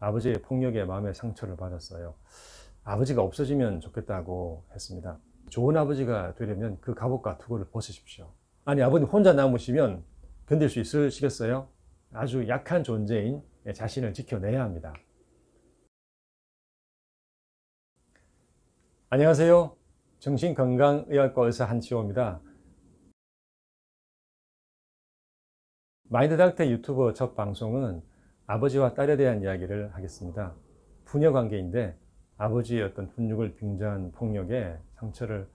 아버지의 폭력에 마음의 상처를 받았어요. 아버지가 없어지면 좋겠다고 했습니다. 좋은 아버지가 되려면 그 갑옷과 투구를 벗으십시오. 아니, 아버님 혼자 남으시면 견딜 수 있으시겠어요? 아주 약한 존재인 자신을 지켜내야 합니다. 안녕하세요. 정신건강의학과 의사 한치호입니다. 마인드닥터 유튜버 첫 방송은 아버지와 딸에 대한 이야기를 하겠습니다. 부녀관계인데 아버지의 어떤 훈육을 빙자한 폭력에 상처를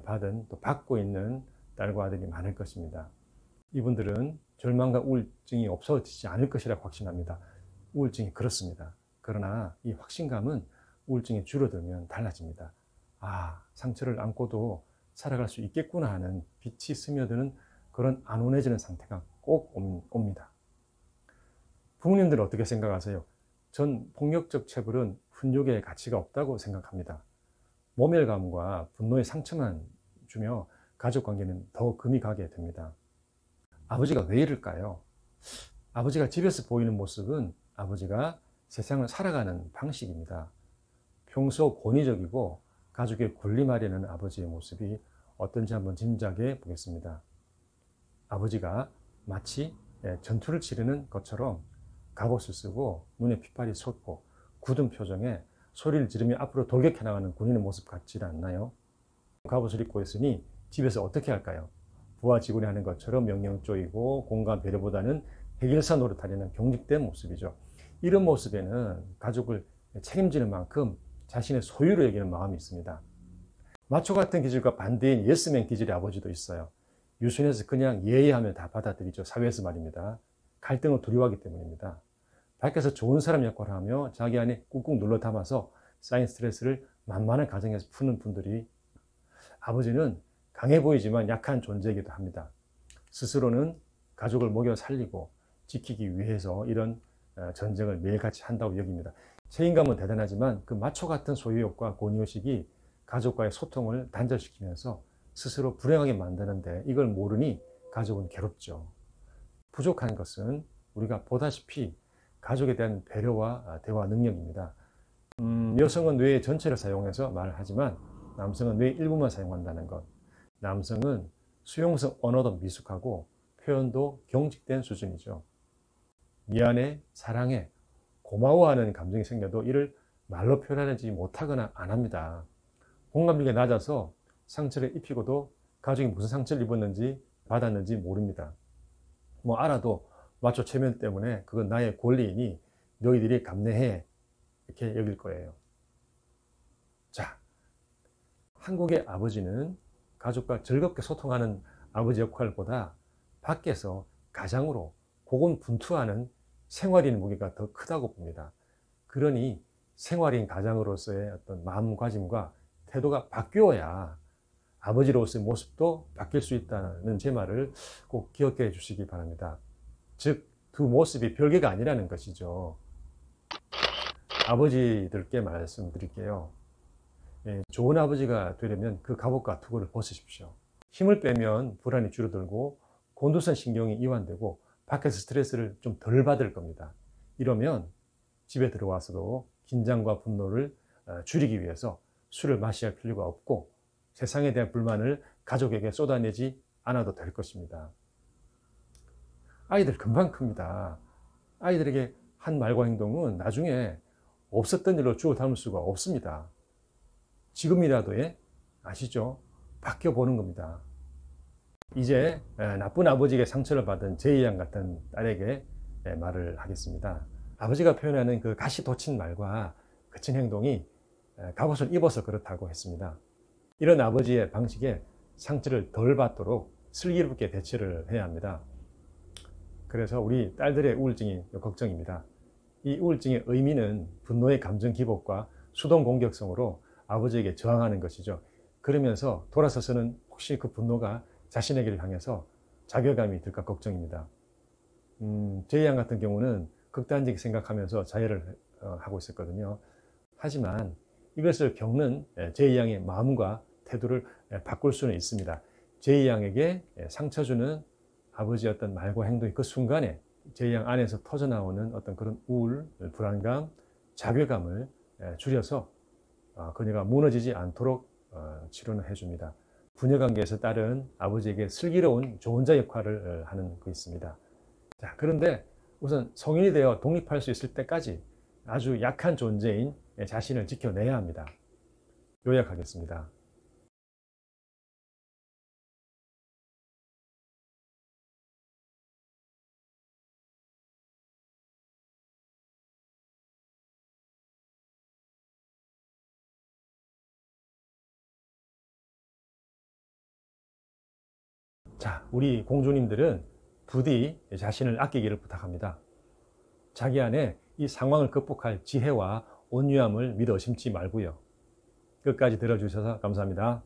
받은 또 받고 있는 딸과 아들이 많을 것입니다. 이분들은 절망과 우울증이 없어지지 않을 것이라고 확신합니다. 우울증이 그렇습니다. 그러나 이 확신감은 우울증이 줄어들면 달라집니다. 아, 상처를 안고도 살아갈 수 있겠구나 하는 빛이 스며드는 그런 안온해지는 상태가 꼭 옵니다. 부모님들은 어떻게 생각하세요? 전 폭력적 체벌은 훈육의 가치가 없다고 생각합니다. 모멸감과 분노의 상처만 주며 가족관계는 더 금이 가게 됩니다. 아버지가 왜 이럴까요? 아버지가 집에서 보이는 모습은 아버지가 세상을 살아가는 방식입니다. 평소 권위적이고 가족의 군림하려는 아버지의 모습이 어떤지 한번 짐작해 보겠습니다. 아버지가 마치 전투를 치르는 것처럼 갑옷을 쓰고 눈에 피팔이 솟고 굳은 표정에 소리를 지르며 앞으로 돌격해 나가는 군인의 모습 같지 않나요? 갑옷을 입고 있으니 집에서 어떻게 할까요? 부하 직원이 하는 것처럼 명령 쪼이고 공감 배려보다는 해결사 노릇하려는 경직된 모습이죠. 이런 모습에는 가족을 책임지는 만큼 자신의 소유로 여기는 마음이 있습니다. 마초 같은 기질과 반대인 예스맨 기질의 아버지도 있어요. 유순해서 그냥 예의하면 다 받아들이죠. 사회에서 말입니다. 갈등을 두려워하기 때문입니다. 밖에서 좋은 사람 역할을 하며 자기 안에 꾹꾹 눌러 담아서 쌓인 스트레스를 만만한 가정에서 푸는 분들이, 아버지는 강해 보이지만 약한 존재이기도 합니다. 스스로는 가족을 먹여 살리고 지키기 위해서 이런 전쟁을 매일같이 한다고 여깁니다. 책임감은 대단하지만 그 마초 같은 소유욕과 권위의식이 가족과의 소통을 단절시키면서 스스로 불행하게 만드는데 이걸 모르니 가족은 괴롭죠. 부족한 것은 우리가 보다시피 가족에 대한 배려와 대화 능력입니다. 여성은 뇌의 전체를 사용해서 말을 하지만 남성은 뇌의 일부만 사용한다는 것. 남성은 수용성 언어도 미숙하고 표현도 경직된 수준이죠. 미안해, 사랑해, 고마워하는 감정이 생겨도 이를 말로 표현하지 못하거나 안 합니다. 공감력이 낮아서 상처를 입히고도 가족이 무슨 상처를 입었는지 받았는지 모릅니다. 알아도 마초 체면 때문에 그건 나의 권리이니 너희들이 감내해, 이렇게 여길 거예요. 자, 한국의 아버지는 가족과 즐겁게 소통하는 아버지 역할보다 밖에서 가장으로 고군분투하는 생활인 무게가 더 크다고 봅니다. 그러니 생활인 가장으로서의 어떤 마음가짐과 태도가 바뀌어야 아버지로서의 모습도 바뀔 수 있다는 제 말을 꼭 기억해 주시기 바랍니다. 즉, 두 모습이 별개가 아니라는 것이죠. 아버지들께 말씀드릴게요. 좋은 아버지가 되려면 그 갑옷과 투구를 벗으십시오. 힘을 빼면 불안이 줄어들고 곤두선 신경이 이완되고 밖에서 스트레스를 좀 덜 받을 겁니다. 이러면 집에 들어와서도 긴장과 분노를 줄이기 위해서 술을 마셔야 할 필요가 없고 세상에 대한 불만을 가족에게 쏟아내지 않아도 될 것입니다. 아이들 금방 큽니다. 아이들에게 한 말과 행동은 나중에 없었던 일로 주워 담을 수가 없습니다. 지금이라도 아시죠? 바뀌어보는 겁니다. 이제 나쁜 아버지에게 상처를 받은 제이 양 같은 딸에게 말을 하겠습니다. 아버지가 표현하는 그 가시돋친 말과 그친 행동이 갑옷을 입어서 그렇다고 했습니다. 이런 아버지의 방식에 상처를 덜 받도록 슬기롭게 대처를 해야 합니다. 그래서 우리 딸들의 우울증이 걱정입니다. 이 우울증의 의미는 분노의 감정 기복과 수동 공격성으로 아버지에게 저항하는 것이죠. 그러면서 돌아서서는 혹시 그 분노가 자신에게를 향해서 자괴감이 들까 걱정입니다. 제이 양 같은 경우는 극단적인 생각하면서 자해를 하고 있었거든요. 하지만 이것을 겪는 제이 양의 마음과 태도를 바꿀 수는 있습니다. 제이 양에게 상처 주는 아버지의 어떤 말과 행동이 그 순간에 제이 양 안에서 터져나오는 어떤 그런 우울, 불안감, 자괴감을 줄여서 그녀가 무너지지 않도록 치료는 해줍니다. 부녀관계에서 딸은 아버지에게 슬기로운 조언자 역할을 하는 거 있습니다. 자, 그런데 우선 성인이 되어 독립할 수 있을 때까지 아주 약한 존재인 자신을 지켜내야 합니다. 요약하겠습니다. 자, 우리 공주님들은 부디 자신을 아끼기를 부탁합니다. 자기 안에 이 상황을 극복할 지혜와 온유함을 믿어 의심치 말고요. 끝까지 들어주셔서 감사합니다.